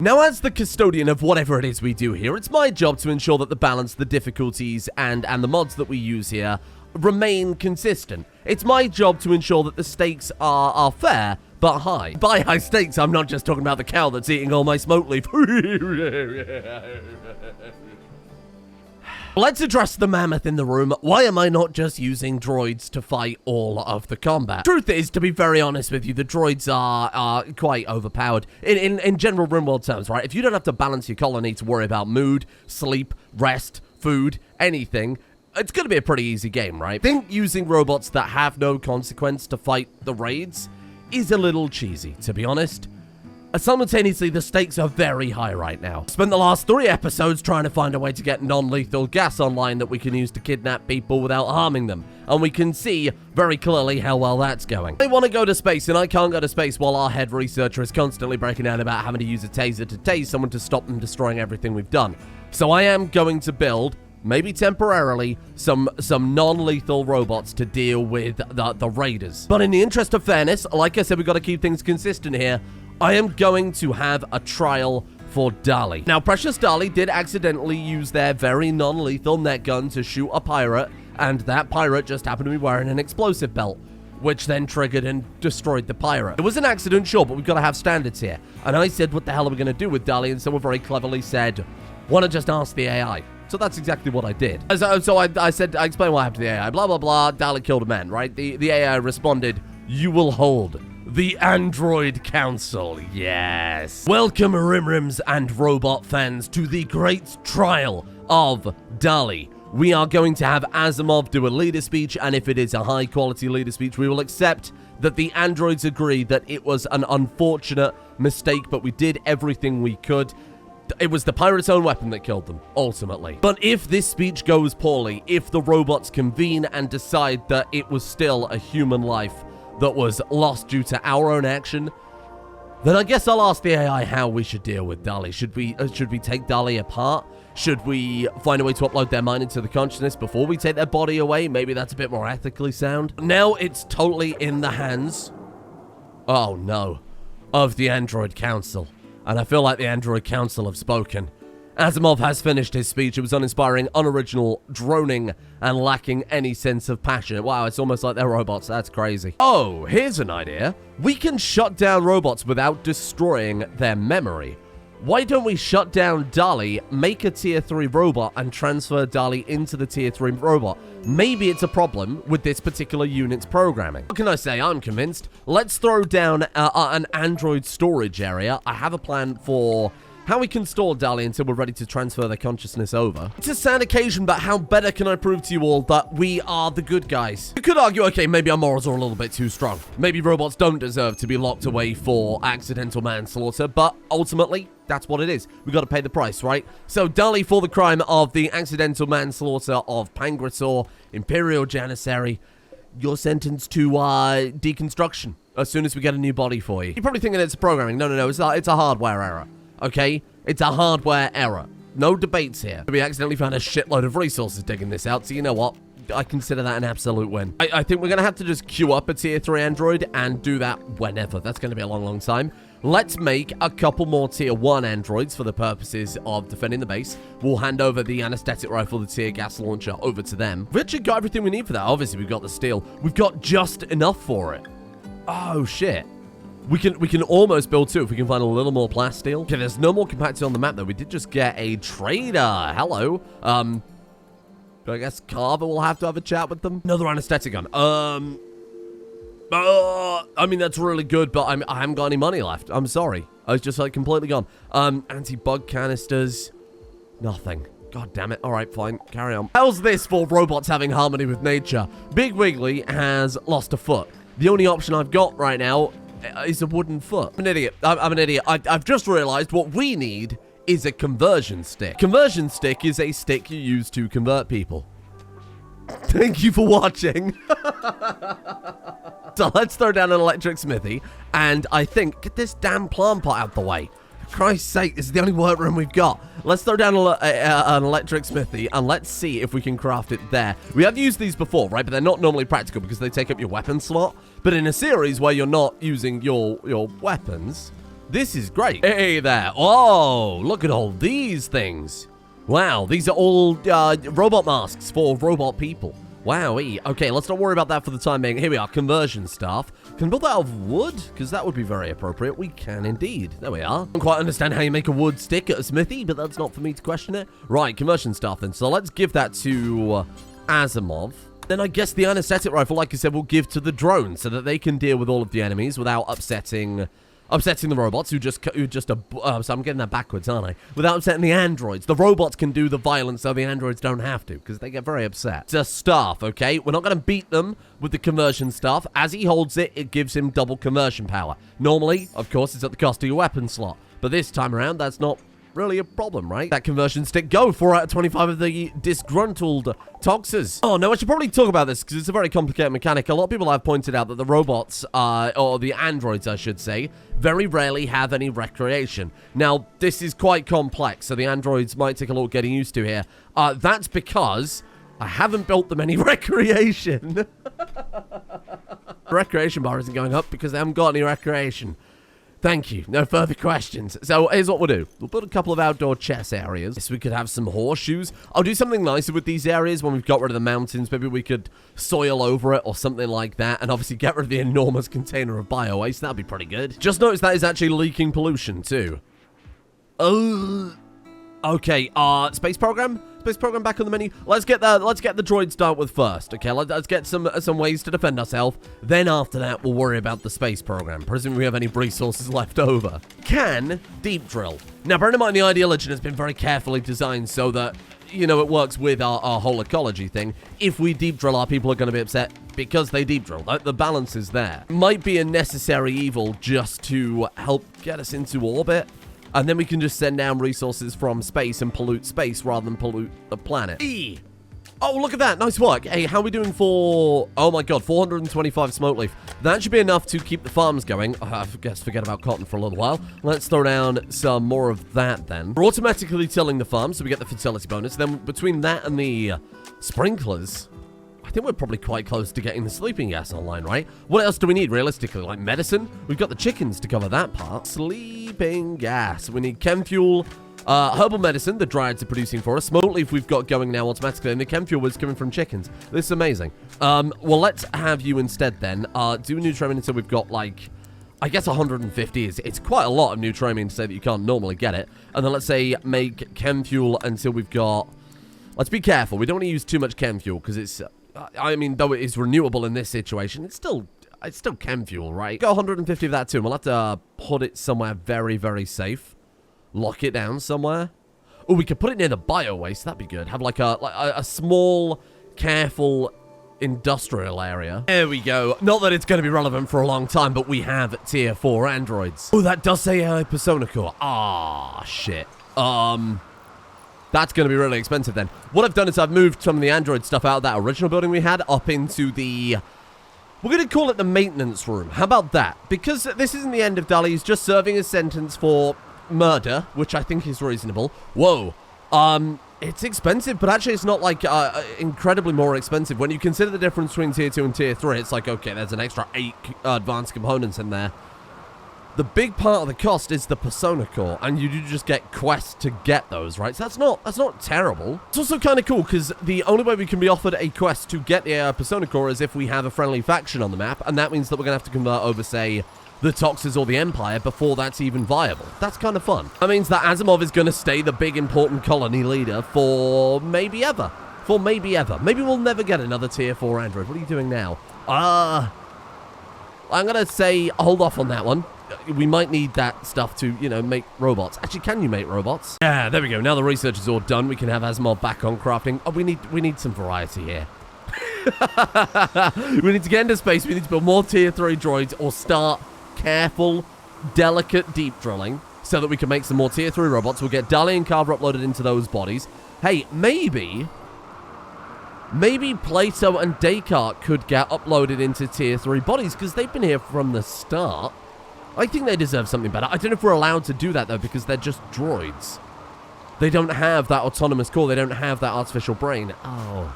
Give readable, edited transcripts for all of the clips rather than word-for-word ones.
Now, as the custodian of whatever it is we do here, it's my job to ensure that the balance, the difficulties, and the mods that we use here remain consistent. It's my job to ensure that the stakes are fair, but high. By high stakes, I'm not just talking about the cow that's eating all my smoke leaf. Let's address the mammoth in the room. Why am I not just using droids to fight all of the combat? Truth is, to be very honest with you, the droids are quite overpowered. In general Rimworld terms, right? If you don't have to balance your colony to worry about mood, sleep, rest, food, anything, it's going to be a pretty easy game, right? I think using robots that have no consequence to fight the raids is a little cheesy, to be honest. Simultaneously, the stakes are very high right now. Spent the last 3 episodes trying to find a way to get non-lethal gas online that we can use to kidnap people without harming them. And we can see very clearly how well that's going. They want to go to space, and I can't go to space while our head researcher is constantly breaking down about having to use a taser to tase someone to stop them destroying everything we've done. So I am going to build, maybe temporarily, some non-lethal robots to deal with the raiders. But in the interest of fairness, like I said, we've got to keep things consistent here. I am going to have a trial for DALL-E. Now, Precious DALL-E did accidentally use their very non-lethal net gun to shoot a pirate, and that pirate just happened to be wearing an explosive belt, which then triggered and destroyed the pirate. It was an accident, sure, but we've got to have standards here. And I said, what the hell are we going to do with DALL-E? And someone very cleverly said, why not just ask the AI? So that's exactly what I did. So I said, I explained what happened to the AI, blah, blah, blah, DALL-E killed a man, right? The AI responded, you will hold the Android Council, yes. Welcome, Rimrims and robot fans, to the great trial of DALL-E. We are going to have Asimov do a leader speech, and if it is a high-quality leader speech, we will accept that the androids agree that it was an unfortunate mistake, but we did everything we could. It was the pirate's own weapon that killed them, ultimately. But if this speech goes poorly, if the robots convene and decide that it was still a human life that was lost due to our own action, then I guess I'll ask the AI how we should deal with DALL-E. Should we take DALL-E apart? Should we find a way to upload their mind into the consciousness before we take their body away? Maybe that's a bit more ethically sound. Now it's totally in the hands, oh no, of the Android Council. And I feel like the Android Council have spoken. Asimov has finished his speech. It was uninspiring, unoriginal, droning, and lacking any sense of passion. Wow, it's almost like they're robots. That's crazy. Oh, here's an idea. We can shut down robots without destroying their memory. Why don't we shut down DALL-E, make a tier 3 robot, and transfer DALL-E into the tier 3 robot? Maybe it's a problem with this particular unit's programming. What can I say? I'm convinced. Let's throw down an Android storage area. I have a plan for how we can store DALL-E until we're ready to transfer their consciousness over. It's a sad occasion, but how better can I prove to you all that we are the good guys? You could argue, okay, maybe our morals are a little bit too strong. Maybe robots don't deserve to be locked away for accidental manslaughter, but ultimately, that's what it is. We got to pay the price, right? So DALL-E for the crime of the accidental manslaughter of Pangrisaur, Imperial Janissary, you're sentenced to deconstruction as soon as we get a new body for you. You're probably thinking it's programming. No, it's a hardware error. Okay? It's a hardware error. No debates here. We accidentally found a shitload of resources digging this out, so you know what? I consider that an absolute win. I think we're going to have to just queue up a tier 3 android and do that whenever. That's going to be a long, long time. Let's make a couple more tier 1 androids for the purposes of defending the base. We'll hand over the anesthetic rifle, the tear gas launcher, over to them. We've actually got everything we need for that. Obviously, we've got the steel. We've got just enough for it. Oh, shit. We can almost build 2 if we can find a little more plasteel. Okay, there's no more compacted on the map, though. We did just get a trader. Hello. I guess Carver will have to have a chat with them. Another anesthetic gun. I mean, that's really good, but I haven't got any money left. I'm sorry. I was just, like, completely gone. Anti-bug canisters. Nothing. God damn it. All right, fine. Carry on. How's this for robots having harmony with nature? Big Wiggly has lost a foot. The only option I've got right now is a wooden foot. I'm an idiot. I'm an idiot. I've just realized what we need is a conversion stick. Conversion stick is a stick you use to convert people. Thank you for watching. So let's throw down an electric smithy, and I think, get this damn plant pot out the way. For Christ's sake, this is the only workroom we've got. Let's throw down an electric smithy, and let's see if we can craft it there. We have used these before, right? But they're not normally practical because they take up your weapon slot. But in a series where you're not using your weapons, This is great. Hey there. Oh, look at all these things. Wow, these are all robot masks for robot people. Wowee. Okay, let's not worry about that for the time being. Here we are, conversion staff. Can we build that out of wood? Because that would be very appropriate. We can indeed. There we are. I don't quite understand how you make a wood stick at a smithy, but that's not for me to question it. Right, conversion staff then. So let's give that to Asimov. Then I guess the anesthetic rifle, like I said, we'll give to the drone so that they can deal with all of the enemies without upsetting the robots so I'm getting that backwards, aren't I? Without upsetting the androids. The robots can do the violence so the androids don't have to, because they get very upset. It's a staff, okay? We're not going to beat them with the conversion staff. As he holds it, it gives him double conversion power. Normally, of course, it's at the cost of your weapon slot. But this time around, that's not really a problem, right? That conversion stick, go 4 out of 25 of the disgruntled toxers. Oh no, I should probably talk about this because it's a very complicated mechanic. A lot of people have pointed out that the robots, or the androids I should say, very rarely have any recreation. Now, this is quite complex, so the androids might take a little getting used to here. That's because I haven't built them any recreation. Recreation bar isn't going up because they haven't got any recreation. Thank you. No further questions. So here's what we'll do. We'll build a couple of outdoor chess areas. So we could have some horseshoes. I'll do something nicer with these areas when we've got rid of the mountains. Maybe we could soil over it or something like that. And obviously get rid of the enormous container of bio-waste. That'd be pretty good. Just notice that is actually leaking pollution too. Okay, space program? Space program back on the menu. Let's get the droids dealt with first, okay? Let's get some ways to defend ourselves. Then after that, we'll worry about the space program. Presumably we have any resources left over. Can deep drill. Now, bear in mind, the ideology has been very carefully designed so that, you know, it works with our whole ecology thing. If we deep drill, our people are going to be upset because they deep drill. The balance is there. Might be a necessary evil just to help get us into orbit. And then we can just send down resources from space and pollute space rather than pollute the planet. Oh, look at that. Nice work. Hey, how are we doing for... Oh, my God. 425 smoke leaf. That should be enough to keep the farms going. I guess forget about cotton for a little while. Let's throw down some more of that then. We're automatically tilling the farm, so we get the fertility bonus. Then between that and the sprinklers... I think we're probably quite close to getting the sleeping gas online, right? What else do we need, realistically? Like medicine? We've got the chickens to cover that part. Sleeping gas. We need chem fuel, herbal medicine, the dryads are producing for us. Smoke leaf we've got going now automatically, and the chem fuel is coming from chickens. This is amazing. Well, let's have you instead then. Do nutramium until we've got, like... I guess 150 it's quite a lot of nutramium to say that you can't normally get it. And then let's say make chem fuel until we've got... Let's be careful. We don't want to use too much chem fuel because it's... I mean, though it is renewable in this situation, it's still chem fuel, right? Got 150 of that too, and we'll have to put it somewhere very, very safe. Lock it down somewhere. Oh, we could put it near the bio-waste. That'd be good. Have like a small, careful industrial area. There we go. Not that it's going to be relevant for a long time, but we have tier 4 androids. Oh, that does say AI persona core. Ah, shit. That's going to be really expensive then. What I've done is I've moved some of the android stuff out of that original building we had up into the... We're going to call it the maintenance room. How about that? Because this isn't the end of Dali. He's just serving a sentence for murder, which I think is reasonable. Whoa. It's expensive, but actually it's not like incredibly more expensive. When you consider the difference between tier 2 and tier 3, it's like, okay, there's an extra 8 advanced components in there. The big part of the cost is the persona core, and you do just get quests to get those, right? So that's not terrible. It's also kind of cool, because the only way we can be offered a quest to get the persona core is if we have a friendly faction on the map, and that means that we're going to have to convert over, say, the Toxers or the Empire before that's even viable. That's kind of fun. That means that Asimov is going to stay the big important colony leader for maybe ever. Maybe we'll never get another tier 4 android. What are you doing now? I'm going to say hold off on that one. We might need that stuff to, you know, make robots. Actually, can you make robots? Yeah, there we go. Now the research is all done. We can have Asimov back on crafting. Oh, we need some variety here. We need to get into space. We need to build more tier 3 droids or start careful, delicate deep drilling so that we can make some more tier 3 robots. We'll get Dali and Carver uploaded into those bodies. Hey, maybe Plato and Descartes could get uploaded into tier 3 bodies because they've been here from the start. I think they deserve something better. I don't know if we're allowed to do that, though, because they're just droids. They don't have that autonomous core. They don't have that artificial brain. Oh,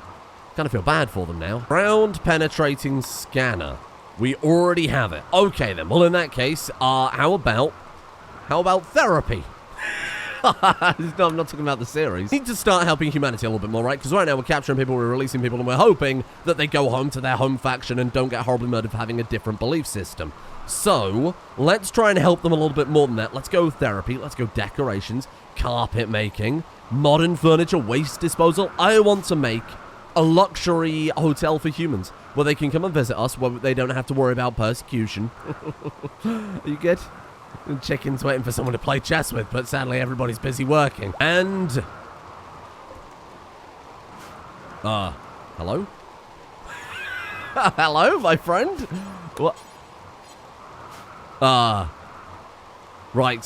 kind of feel bad for them now. Ground penetrating scanner. We already have it. Okay, then. Well, in that case, how about How about therapy? No, I'm not talking about the series. We need to start helping humanity a little bit more, right? Because right now we're capturing people, we're releasing people, and we're hoping that they go home to their home faction and don't get horribly murdered for having a different belief system. So, let's try and help them a little bit more than that. Let's go therapy, let's go decorations, carpet making, modern furniture, waste disposal. I want to make a luxury hotel for humans where they can come and visit us, where they don't have to worry about persecution. Are you good? Chicken's waiting for someone to play chess with, but sadly everybody's busy working. And... hello? Hello, my friend? What? Right.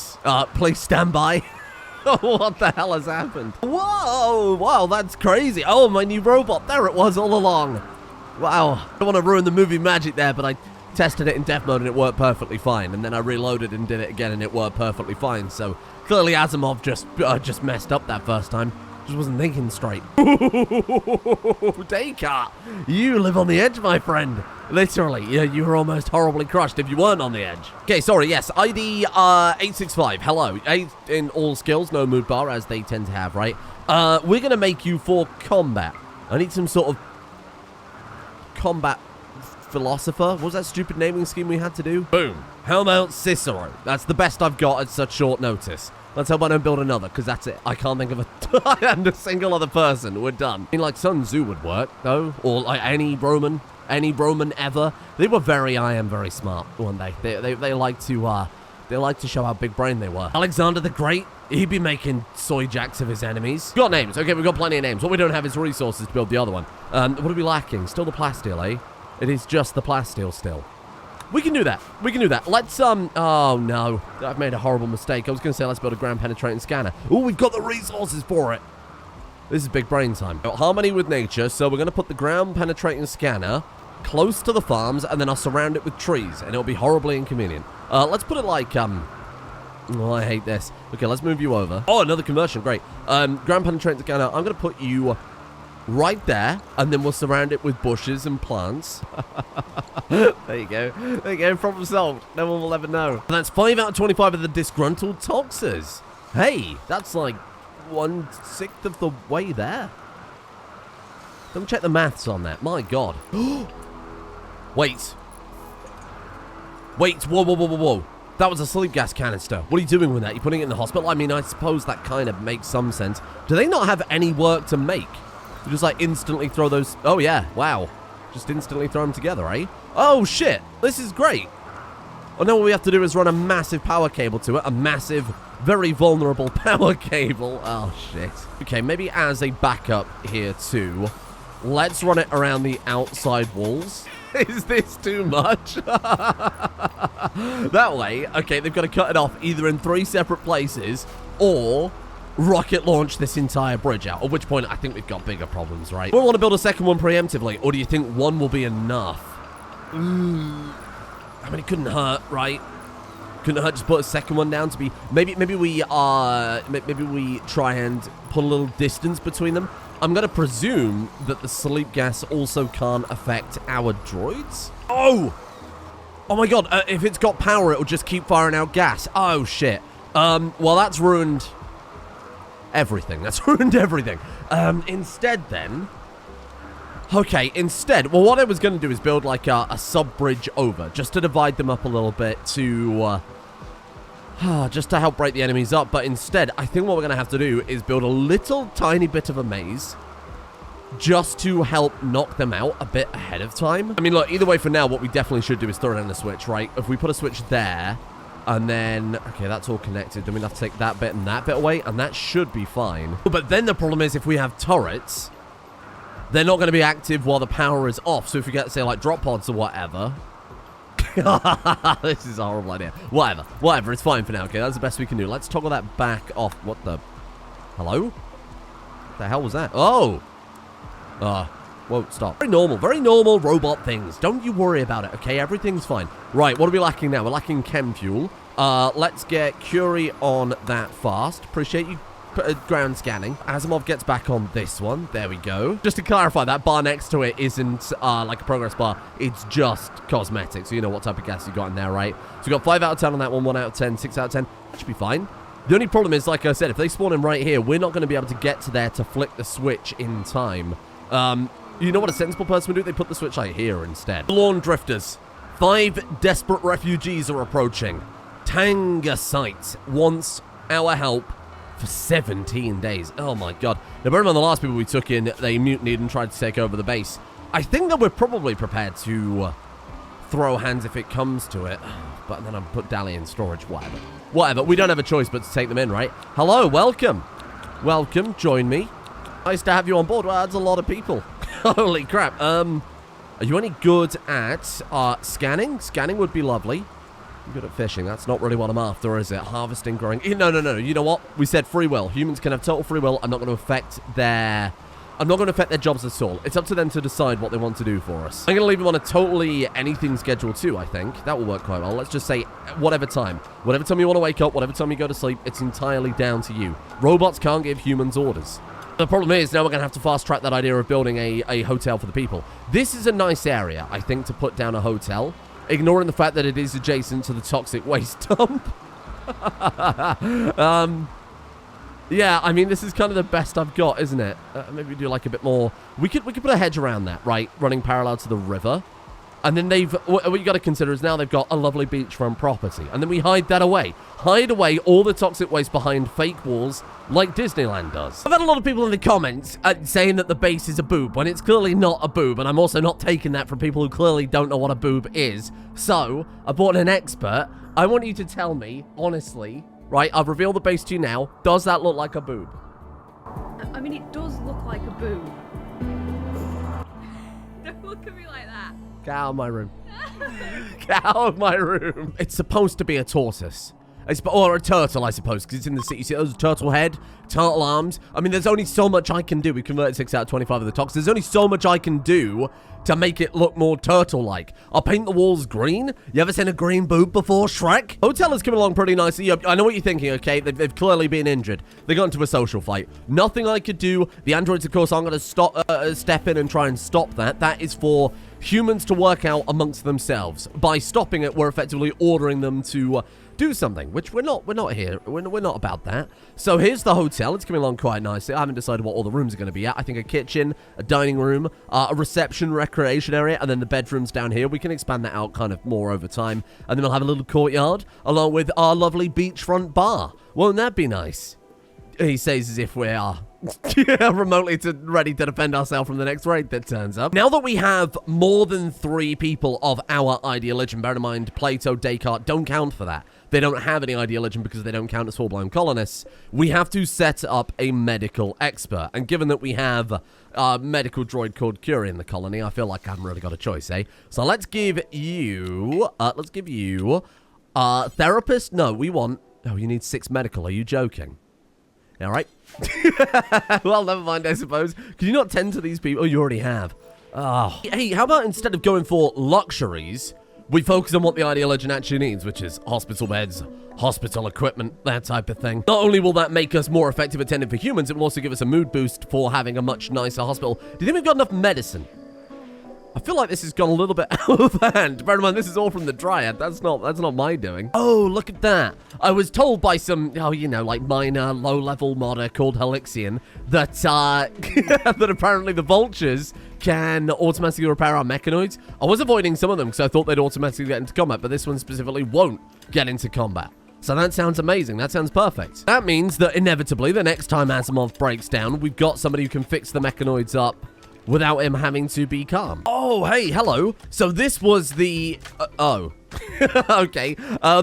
Please stand by. What the hell has happened? Whoa! Wow, that's crazy. Oh, my new robot. There it was all along. Wow. I don't want to ruin the movie magic there, but I tested it in death mode and it worked perfectly fine. And then I reloaded and did it again and it worked perfectly fine. So clearly Asimov just messed up that first time. Just wasn't thinking straight. Descartes, you live on the edge, my friend. Literally, you were almost horribly crushed if you weren't on the edge. Okay, sorry, yes, ID 865, hello. 8 in all skills, no mood bar, as they tend to have, right? We're going to make you for combat. I need some sort of combat philosopher. What was that stupid naming scheme we had to do? Boom. How about Cicero? That's the best I've got at such short notice. Let's hope I don't build another, because that's it. I can't think of a single other person. We're done. I mean, like, Sun Tzu would work, though. Or, like, any Roman ever. They were I am very smart, weren't they? They like to show how big brain they were. Alexander the Great, he'd be making soy jacks of his enemies. We've got names. Okay, we've got plenty of names. What we don't have is resources to build the other one. What are we lacking? Still the plasteel, eh? It is just the plasteel still. We can do that. We can do that. Let's, oh no. I've made a horrible mistake. I was going to say let's build a ground penetrating scanner. Oh, we've got the resources for it. This is big brain time. Harmony with nature, so we're going to put the ground penetrating scanner close to the farms, and then I'll surround it with trees, and it'll be horribly inconvenient. Let's put it like, oh, I hate this. Okay, let's move you over. Oh, another conversion. Great. Ground penetrating scanner. I'm going to put you right there, and then we'll surround it with bushes and plants. There you go. There you go. Problem solved. No one will ever know. And that's 5 out of 25 of the disgruntled toxers. Hey, that's like 1/6 of the way there. Don't check the maths on that. My God. Wait. Wait. Whoa, whoa, whoa, whoa, whoa. That was a sleep gas canister. What are you doing with that? You putting it in the hospital? I mean, I suppose that kind of makes some sense. Do they not have any work to make? You just like instantly throw those... Oh, yeah. Wow. Just instantly throw them together, eh? Oh, shit. This is great. Oh, now what we have to do is run a massive power cable to it. A massive, very vulnerable power cable. Oh, shit. Okay, maybe as a backup here, too. Let's run it around the outside walls. Is this too much? That way, okay, they've got to cut it off either in 3 separate places or rocket launch this entire bridge out, at which point I think we've got bigger problems, right? We want to build a second one preemptively, or do you think one will be enough? I mean, it couldn't hurt, right? Couldn't hurt just put a second one down to be... Maybe we try and put a little distance between them. I'm going to presume that the sleep gas also can't affect our droids. Oh! Oh my God, if it's got power, it'll just keep firing out gas. Oh, shit. Well, that's ruined everything. That's ruined everything. Instead, then... Okay, instead, well, what I was going to do is build, like, a sub-bridge over, just to divide them up a little bit to... just to help break the enemies up, but instead, I think what we're going to have to do is build a little tiny bit of a maze just to help knock them out a bit ahead of time. I mean, look, either way for now, what we definitely should do is throw down a switch, right? If we put a switch there, and then... Okay, that's all connected. Then we have to take that bit and that bit away, and that should be fine. But then the problem is if we have turrets, they're not going to be active while the power is off. So if we get, say, like, drop pods or whatever... This is a horrible idea. Whatever, it's fine for now, okay? That's the best we can do. Let's toggle that back off. What the... Hello? What the hell was that? Oh! Whoa, stop. Very normal robot things. Don't you worry about it, okay? Everything's fine. Right, what are we lacking now? We're lacking chem fuel. Let's get Curie on that fast. Appreciate you ground scanning. Asimov gets back on this one. There we go. Just to clarify, that bar next to it isn't like a progress bar. It's just cosmetic, so you know what type of gas you got in there, right? So we got 5 out of 10 on that one, 1 out of 10, 6 out of 10. That should be fine. The only problem is, like I said, if they spawn in right here, we're not going to be able to get to there to flick the switch in time. You know what a sensible person would do? They put the switch like here instead. Lawn drifters. 5 desperate refugees are approaching. Tanga site wants our help for 17 days. Oh my god. Now, bear in mind, the last people we took in, they mutinied and tried to take over the base. I think that we're probably prepared to throw hands if it comes to it. But then I'll put Dally in storage. Whatever. Whatever. We don't have a choice but to take them in, right? Hello. Welcome. Welcome. Join me. Nice to have you on board. Well, that's a lot of people. Holy crap. Are you any good at scanning? Scanning would be lovely. I'm good at fishing. That's not really what I'm after, is it? Harvesting, growing. No. You know what? We said free will. Humans can have total free will. I'm not going to affect their jobs at all. It's up to them to decide what they want to do for us. I'm going to leave them on a totally anything schedule too, I think. That will work quite well. Let's just say whatever time. Whatever time you want to wake up, whatever time you go to sleep, it's entirely down to you. Robots can't give humans orders. The problem is, now we're going to have to fast-track that idea of building a hotel for the people. This is a nice area, I think, to put down a hotel. Ignoring the fact that it is adjacent to the toxic waste dump. Yeah, I mean, this is kind of the best I've got, isn't it? Maybe do like a bit more. We could put a hedge around that, right? Running parallel to the river. And then what you got to consider is now they've got a lovely beachfront property. And then we hide that away. Hide away all the toxic waste behind fake walls like Disneyland does. I've had a lot of people in the comments saying that the base is a boob when it's clearly not a boob. And I'm also not taking that from people who clearly don't know what a boob is. So I brought an expert. I want you to tell me, honestly, right? I've revealed the base to you now. Does that look like a boob? I mean, it does look like a boob. Don't look at me like that. Get out of my room. Get out of my room. It's supposed to be a tortoise. Or a turtle, I suppose, because it's in the city. You see those turtle head, turtle arms. I mean, there's only so much I can do. We converted 6 out of 25 of the tox. There's only so much I can do to make it look more turtle-like. I'll paint the walls green. You ever seen a green boob before, Shrek? Hotel is coming along pretty nicely. I know what you're thinking, okay? They've clearly been injured. They got into a social fight. Nothing I could do. The androids, of course, aren't going to step in and try and stop that. That is for humans to work out amongst themselves. By stopping it, we're effectively ordering them to do something, which we're not here. We're not about that. So here's the hotel. It's coming along quite nicely. I haven't decided what all the rooms are going to be at. I think a kitchen, a dining room, a reception, recreation area, and then the bedrooms down here. We can expand that out kind of more over time. And then we'll have a little courtyard along with our lovely beachfront bar. Won't that be nice? He says as if we are remotely ready to defend ourselves from the next raid that turns up. Now that we have more than 3 people of our ideology, bear in mind, Plato, Descartes don't count for that. They don't have any ideology because they don't count as full-blown colonists. We have to set up a medical expert. And given that we have a medical droid called Curie in the colony, I feel like I haven't really got a choice, eh? So let's give you therapist. No, we want, you need 6 medical. Are you joking? All right. Well, never mind, I suppose. Can you not tend to these people? Oh, you already have. Oh. Hey, how about instead of going for luxuries, we focus on what the ideology actually needs, which is hospital beds, hospital equipment, that type of thing. Not only will that make us more effective at tending for humans, it will also give us a mood boost for having a much nicer hospital. Do you think we've got enough medicine? I feel like this has gone a little bit out of hand. Bear in mind, this is all from the Dryad. That's not my doing. Oh, look at that. I was told by some, like minor, low-level modder called Helixian that, that apparently the vultures can automatically repair our mechanoids. I was avoiding some of them because I thought they'd automatically get into combat, but this one specifically won't get into combat. So that sounds amazing. That sounds perfect. That means that inevitably, the next time Asimov breaks down, we've got somebody who can fix the mechanoids up without him having to be calm. Oh, hey, hello. So this was the... okay.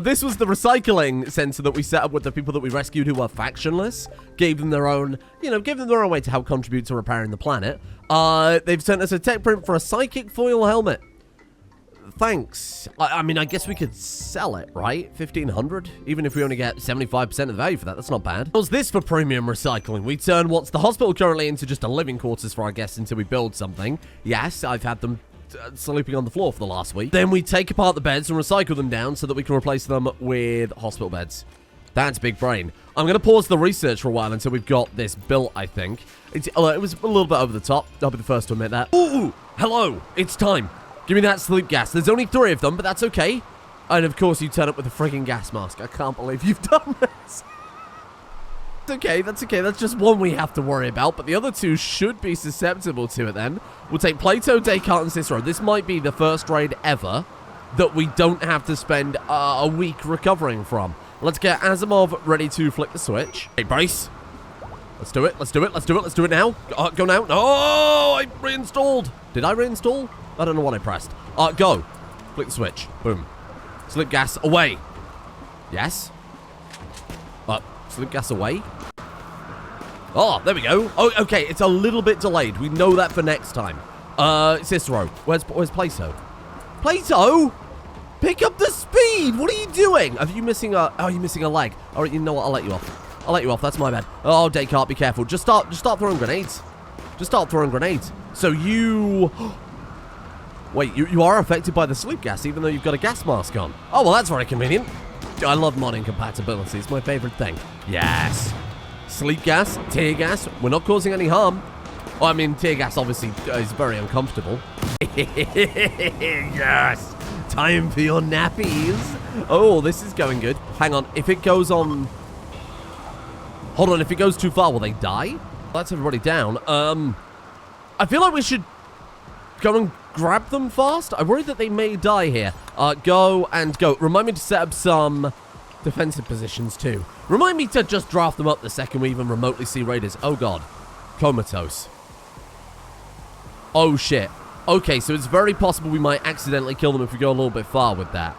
This was the recycling center that we set up with the people that we rescued who were factionless. Gave them their own, way to help contribute to repairing the planet. They've sent us a tech print for a psychic foil helmet. Thanks. I mean, I guess we could sell it, right? 1,500? Even if we only get 75% of the value for that, that's not bad. What's this for premium recycling? We turn what's the hospital currently into just a living quarters for our guests until we build something. Yes, I've had them sleeping on the floor for the last week. Then we take apart the beds and recycle them down so that we can replace them with hospital beds. That's big brain. I'm going to pause the research for a while until we've got this built, I think. It was a little bit over the top. I'll be the first to admit that. Ooh, hello. It's time. Give me that sleep gas. There's only 3 of them, but that's okay. And, of course, you turn up with a frigging gas mask. I can't believe you've done this. That's okay. That's just one we have to worry about, but the other 2 should be susceptible to it then. We'll take Plato, Descartes, and Cicero. This might be the first raid ever that we don't have to spend a week recovering from. Let's get Asimov ready to flick the switch. Hey, brace. Let's do it. Let's do it now. Go now. Oh, I reinstalled. Did I reinstall? I don't know what I pressed. Go. Flick the switch. Boom. Slip gas away. Yes. Slip gas away. Oh, there we go. Oh, okay. It's a little bit delayed. We know that for next time. Cicero. Where's Plato? Plato? Pick up the speed! What are you doing? Are you missing a... Oh, you're missing a leg. All right, you know what? I'll let you off. That's my bad. Oh, Descartes, be careful. Just start throwing grenades. So you... Wait, you are affected by the sleep gas, even though you've got a gas mask on. Oh, well, that's very convenient. I love mod incompatibility. It's my favorite thing. Yes. Sleep gas, tear gas. We're not causing any harm. Oh, I mean, tear gas obviously is very uncomfortable. Yes. Time for your nappies. Oh, this is going good. Hang on. If it goes on... Hold on. If it goes too far, will they die? That's everybody down. I feel like we should go and grab them fast. I worry that they may die here. Go and go. Remind me to set up some defensive positions too. Remind me to just draft them up the second we even remotely see raiders. Oh, God. Comatose. Oh, shit. Okay, so it's very possible we might accidentally kill them if we go a little bit far with that.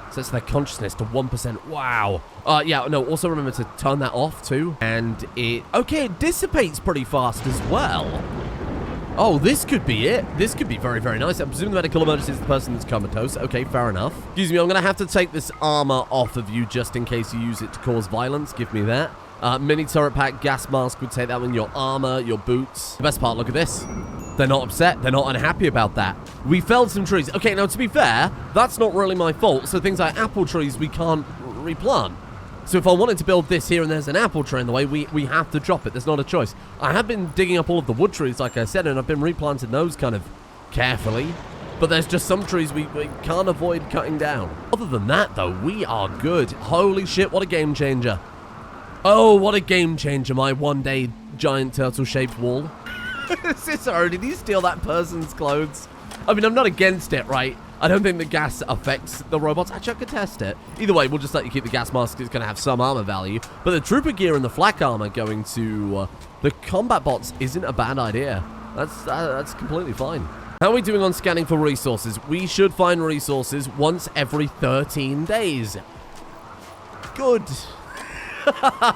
Sets their consciousness to 1%. Wow. Yeah, no, also remember to turn that off too. And it... Okay, it dissipates pretty fast as well. Oh, this could be it. This could be very, very nice. I'm presuming the medical emergency is the person that's comatose. Okay, fair enough. Excuse me, I'm going to have to take this armor off of you just in case you use it to cause violence. Give me that. Mini turret pack, gas mask would take that one. Your armor, your boots. The best part, look at this. They're not upset. They're not unhappy about that. We felled some trees. Okay, now to be fair, that's not really my fault. So things like apple trees, we can't replant. So if I wanted to build this here and there's an apple tree in the way, we have to drop it. There's not a choice. I have been digging up all of the wood trees, like I said, and I've been replanting those kind of carefully. But there's just some trees we can't avoid cutting down. Other than that, though, we are good. Holy shit, what a game changer. Oh, what a game changer, my one-day giant turtle-shaped wall. Cicero, did he steal that person's clothes? I mean, I'm not against it, right? I don't think the gas affects the robots. Actually, I could test it. Either way, we'll just let you keep the gas mask. It's going to have some armor value. But the trooper gear and the flak armor going to the combat bots isn't a bad idea. That's completely fine. How are we doing on scanning for resources? We should find resources once every 13 days. Good.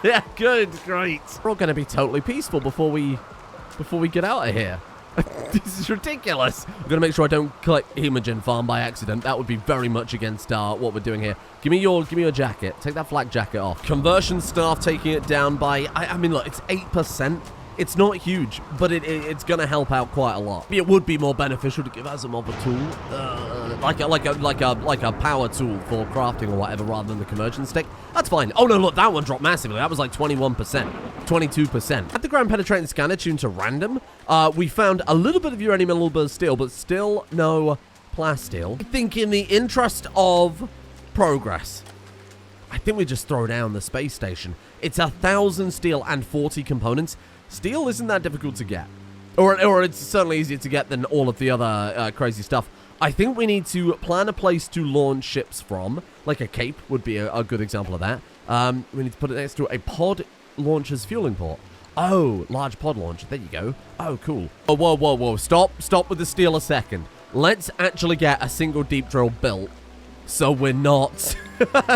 Yeah, good. Great. We're all going to be totally peaceful before we get out of here. This is ridiculous. I'm going to make sure I don't collect hemogen farm by accident. That would be very much against what we're doing here. Give me your jacket. Take that flak jacket off. Conversion staff taking it down by, I mean, look, it's 8%. It's not huge, but it's going to help out quite a lot. It would be more beneficial to give Asimov a tool, like a power tool for crafting or whatever, rather than the conversion stick. That's fine. Oh no, look, that one dropped massively. That was like 21%, 22%. At the ground penetrating scanner tuned to random, we found a little bit of uranium and a little bit of steel, but still no plasteel. I think in the interest of progress, I think we just throw down the space station. It's 1,000 steel and 40 components. Steel isn't that difficult to get. Or it's certainly easier to get than all of the other crazy stuff. I think we need to plan a place to launch ships from. Like a cape would be a good example of that. We need to put it next to a pod launcher's fueling port. Oh, large pod launcher. There you go. Oh, cool. Oh, whoa, whoa, whoa. Stop with the steel a second. Let's actually get a single deep drill built. So we're not...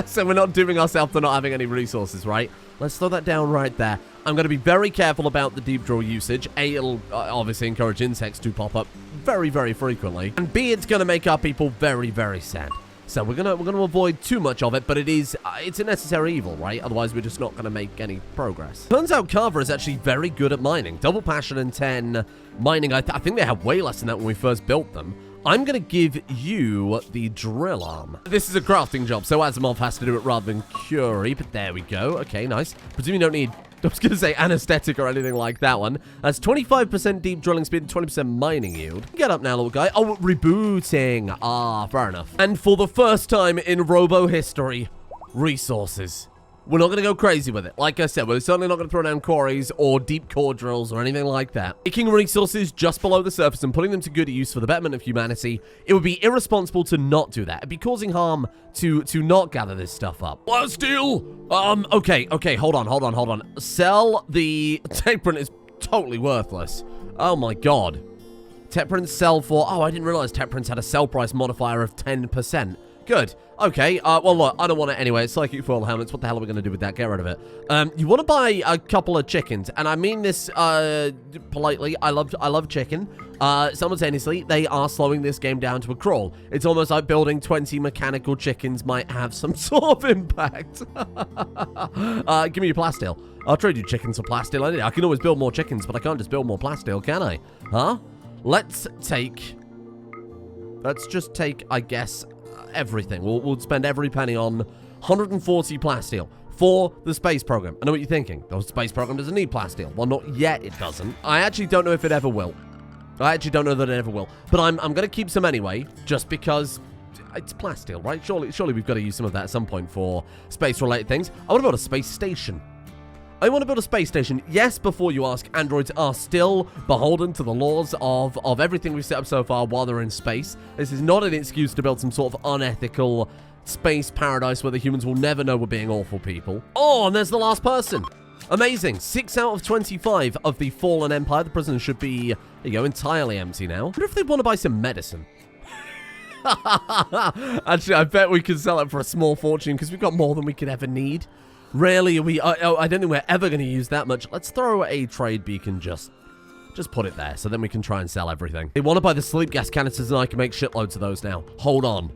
so we're not doing ourselves to not having any resources, right? Let's throw that down right there. I'm going to be very careful about the deep drill usage. A, it'll obviously encourage insects to pop up very, very frequently. And B, it's going to make our people very, very sad. So we're gonna avoid too much of it, but it's a necessary evil, right? Otherwise, we're just not going to make any progress. Turns out Carver is actually very good at mining. Double passion and 10 mining. I think they had way less than that when we first built them. I'm going to give you the drill arm. This is a crafting job, so Asimov has to do it rather than Curie, but there we go. Okay, nice. Presume you don't need, I was going to say anesthetic or anything like that one. That's 25% deep drilling speed and 20% mining yield. Get up now, little guy. Oh, rebooting. Ah, fair enough. And for the first time in Robo history, resources. We're not going to go crazy with it. Like I said, we're certainly not going to throw down quarries or deep core drills or anything like that. Taking resources just below the surface and putting them to good use for the betterment of humanity, it would be irresponsible to not do that. It'd be causing harm to not gather this stuff up. Steel! Okay, hold on. Sell the tech print is totally worthless. Oh my god. Tech prints sell for, oh, I didn't realize tech prints had a sell price modifier of 10%. Good. Okay, well, look, I don't want it anyway. It's psychic foil helmets. What the hell are we going to do with that? Get rid of it. You want to buy a couple of chickens, and I mean this politely. I love chicken. Simultaneously, they are slowing this game down to a crawl. It's almost like building 20 mechanical chickens might have some sort of impact. Give me your plasteel. I'll trade you chickens for plasteel. I can always build more chickens, but I can't just build more plasteel, can I? Huh? Let's just take, I guess, everything. We'll spend every penny on 140 plasteel for the space program. I know what you're thinking. The space program doesn't need plasteel. Well, not yet it doesn't. I actually don't know if it ever will. I actually don't know that it ever will. But I'm going to keep some anyway, just because it's plasteel, right? Surely we've got to use some of that at some point for space-related things. I want to build a space station. I want to build a space station. Yes, before you ask, androids are still beholden to the laws of everything we've set up so far while they're in space. This is not an excuse to build some sort of unethical space paradise where the humans will never know we're being awful people. Oh, and there's the last person. Amazing. 6 out of 25 of the fallen empire. The prison should be, there you go, entirely empty now. I wonder if they want to buy some medicine. Actually, I bet we could sell it for a small fortune because we've got more than we could ever need. Really, I don't think we're ever going to use that much. Let's throw a trade beacon, just put it there, so then we can try and sell everything. They want to buy the sleep gas canisters, and I can make shitloads of those now. Hold on.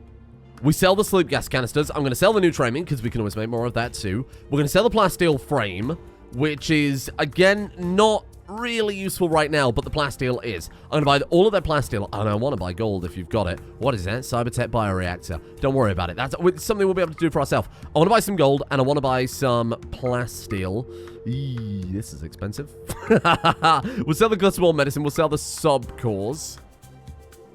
We sell the sleep gas canisters. I'm going to sell the new framing, because we can always make more of that too. We're going to sell the plasteel frame, which is, again, not really useful right now, but the plasteel is. I'm going to buy all of their plasteel, and I want to buy gold if you've got it. What is that? Cybertech bioreactor. Don't worry about it. That's something we'll be able to do for ourselves. I want to buy some gold, and I want to buy some plasteel. This is expensive. We'll sell the guttural medicine. We'll sell the subcores.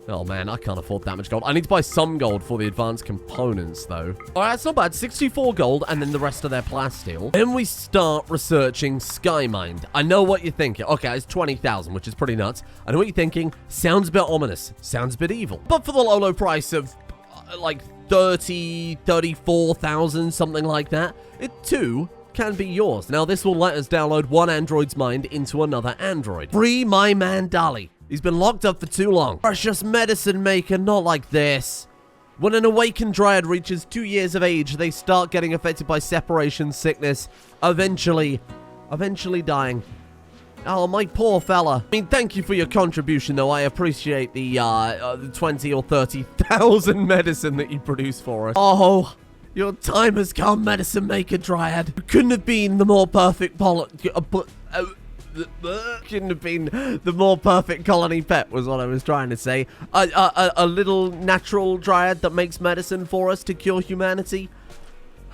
Oh, man, I can't afford that much gold. I need to buy some gold for the advanced components, though. All right, it's not bad. 64 gold, and then the rest of their plasteel. Then we start researching Skymind. I know what you're thinking. Okay, it's 20,000, which is pretty nuts. I know what you're thinking. Sounds a bit ominous. Sounds a bit evil. But for the low price of, like, 34,000, something like that, it, too, can be yours. Now, this will let us download one android's mind into another android. Free my man, Dali. He's been locked up for too long. Precious medicine maker, not like this. When an awakened dryad reaches 2 years of age, they start getting affected by separation sickness, eventually dying. Oh, my poor fella. I mean, thank you for your contribution, though. I appreciate the 20 or 30,000 medicine that you produce for us. Oh, your time has come, medicine maker dryad. You couldn't have been the more perfect couldn't have been the more perfect colony pet, was what I was trying to say. A little natural dryad that makes medicine for us to cure humanity.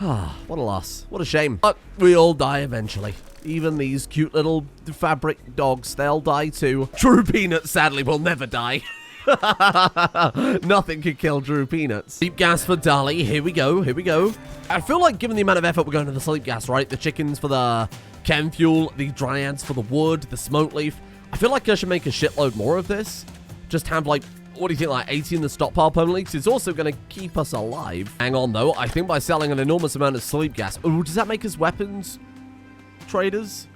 Ah, what a loss. What a shame. But we all die eventually. Even these cute little fabric dogs, they'll die too. Drew Peanut, sadly, will never die. Nothing could kill Drew Peanuts. Sleep gas for Dali. Here we go. I feel like given the amount of effort we're going to the sleep gas, right? The chickens for the chem fuel, the dryads for the wood, the smoke leaf. I feel like I should make a shitload more of this. Just have, like, what do you think, like 80 in the stockpile permanently? Because it's also going to keep us alive. Hang on, though. I think by selling an enormous amount of sleep gas... Ooh, does that make us weapons traders?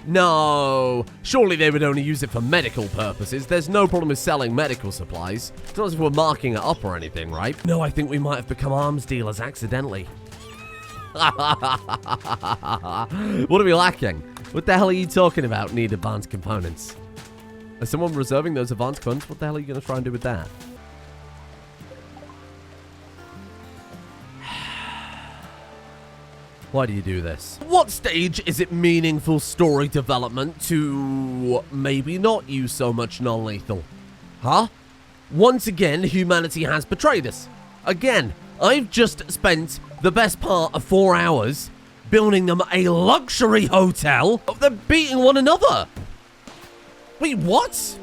No. Surely they would only use it for medical purposes. There's no problem with selling medical supplies. It's not as if we're marking it up or anything, right? No, I think we might have become arms dealers accidentally. What are we lacking? What the hell are you talking about? Need advanced components. Is someone reserving those advanced components? What the hell are you going to try and do with that? Why do you do this? What stage is it meaningful story development to maybe not use so much non-lethal? Huh? Once again, humanity has betrayed us. Again, I've just spent the best part of 4 hours building them a luxury hotel. They're beating one another. Wait, what?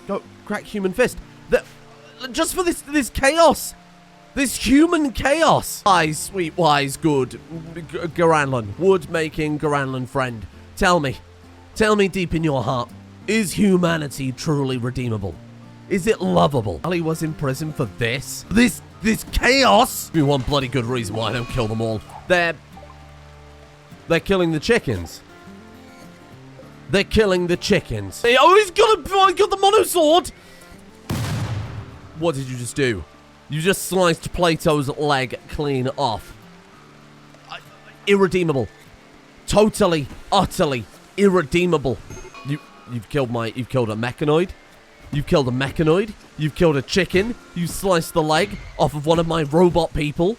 Go crack human fist. Just for this chaos. This human chaos. Wise, sweet, wise, good Garanlan, wood-making Garanlan friend. Tell me deep in your heart, is humanity truly redeemable? Is it lovable? Ali was in prison for this? This chaos? Give me one bloody good reason why I don't kill them all. They're killing the chickens. They're killing the chickens. Oh, he's got the mono sword! What did you just do? You just sliced Plato's leg clean off. Irredeemable. Totally, utterly irredeemable. You've killed a mechanoid. You've killed a mechanoid. You've killed a chicken. You sliced the leg off of one of my robot people.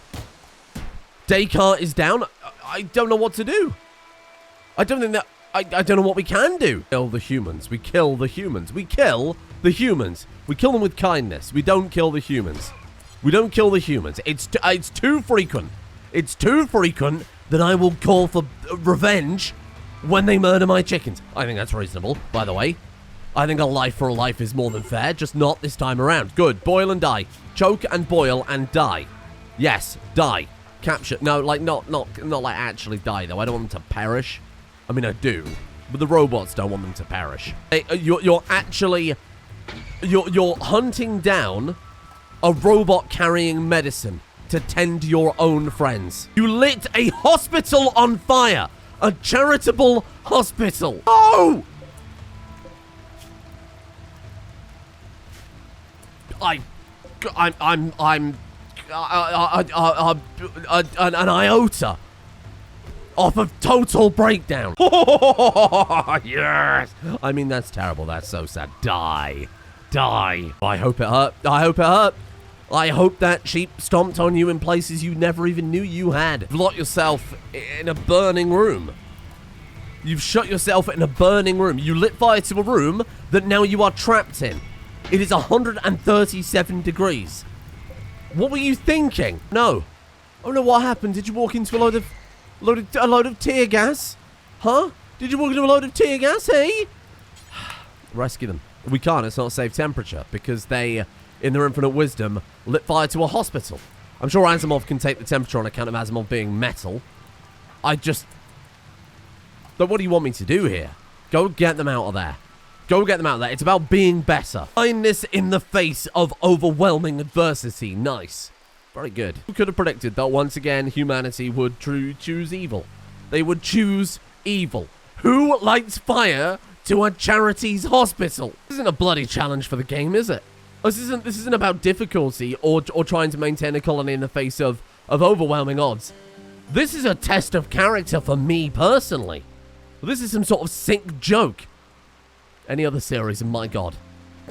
Descartes is down. I don't know what to do. I don't know what we can do. Kill the humans. We kill the humans. We kill the humans. We kill them with kindness. We don't kill the humans. We don't kill the humans. It's too frequent. It's too frequent that I will call for revenge when they murder my chickens. I think that's reasonable, by the way. I think a life for a life is more than fair, just not this time around. Good. Boil and die. Choke and boil and die. Yes, die. Capture. No, like not like actually die though. I don't want them to perish. I mean, I do, but the robots don't want them to perish. You're hunting down a robot carrying medicine to tend your own friends. You lit a hospital on fire. A charitable hospital. Oh! I'm an iota off of total breakdown. Yes. I mean, that's terrible. That's so sad. Die. I hope it hurt. I hope that sheep stomped on you in places you never even knew you had. You've locked yourself in a burning room. You've shut yourself in a burning room. You lit fire to a room that now you are trapped in. It is 137 degrees. What were you thinking? No. Oh no, what happened? Did you walk into a load of tear gas? Huh? Did you walk into a load of tear gas, hey? Rescue them. We can't, it's not a safe temperature, because they, in their infinite wisdom, lit fire to a hospital. I'm sure Asimov can take the temperature on account of Asimov being metal. But what do you want me to do here? Go get them out of there. Go get them out of there. It's about being better. Kindness in the face of overwhelming adversity. Nice. Very good. Who could have predicted that once again humanity would choose evil? They would choose evil. Who lights fire to a charity's hospital? This isn't a bloody challenge for the game, is it? This isn't about difficulty or trying to maintain a colony in the face of overwhelming odds. This is a test of character for me personally. This is some sort of sick joke. Any other series, and my god,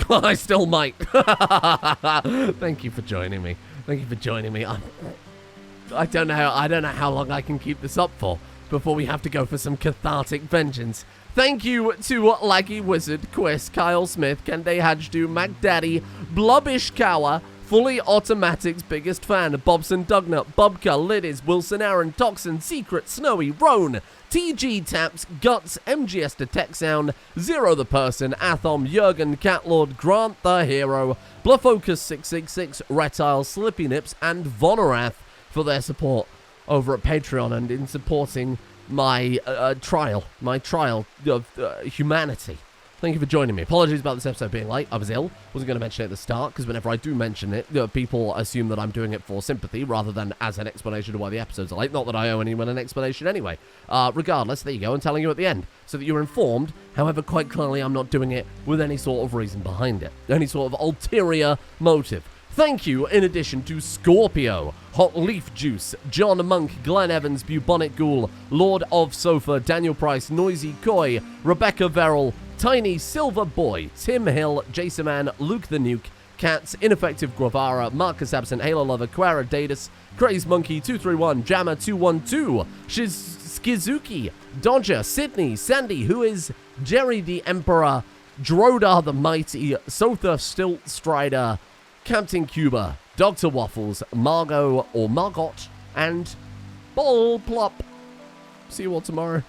I still might. Thank you for joining me. Thank you for joining me. I don't know how long I can keep this up for before we have to go for some cathartic vengeance. Thank you to Laggy Wizard, Quiz, Kyle Smith, Kende Hajdu, MacDaddy, Blubbish Cower, Fully Automatic's biggest fan, Bobson Dugnut, Bubka, Liddies, Wilson Aaron, Toxin, Secret, Snowy, Roan, TG Taps, Guts, MGS to Tech Sound, Zero the Person, Athom, Jurgen, Catlord, Grant the Hero, Bluffocus 666, Retile, Slippy Nips, and Vonorath for their support over at Patreon and in supporting my trial of humanity. Thank you for joining me. Apologies about this episode being late. I was ill. Wasn't going to mention it at the start, because whenever I do mention it, people assume that I'm doing it for sympathy rather than as an explanation of why the episodes are late. Not that I owe anyone an explanation anyway. Regardless, there you go. I'm telling you at the end, so that you're informed. However, quite clearly, I'm not doing it with any sort of reason behind it. Any sort of ulterior motive. Thank you, in addition to Scorpio, Hot Leaf Juice, John Monk, Glenn Evans, Bubonic Ghoul, Lord of Sofa, Daniel Price, Noisy Coy, Rebecca Verrill, Tiny Silver Boy, Tim Hill, Jason Man, Luke the Nuke, Cats, Ineffective Gravara, Marcus Absent, Halo Lover, Quara Datus, Craze Monkey 231, Jammer 212, Skizuki, Dodger, Sydney, Sandy, who is Jerry the Emperor, Drodar the Mighty, Sotha Stilt Strider, Captain Cuba, Dr. Waffles, Margot or Margot, and Ball Plop. See you all tomorrow.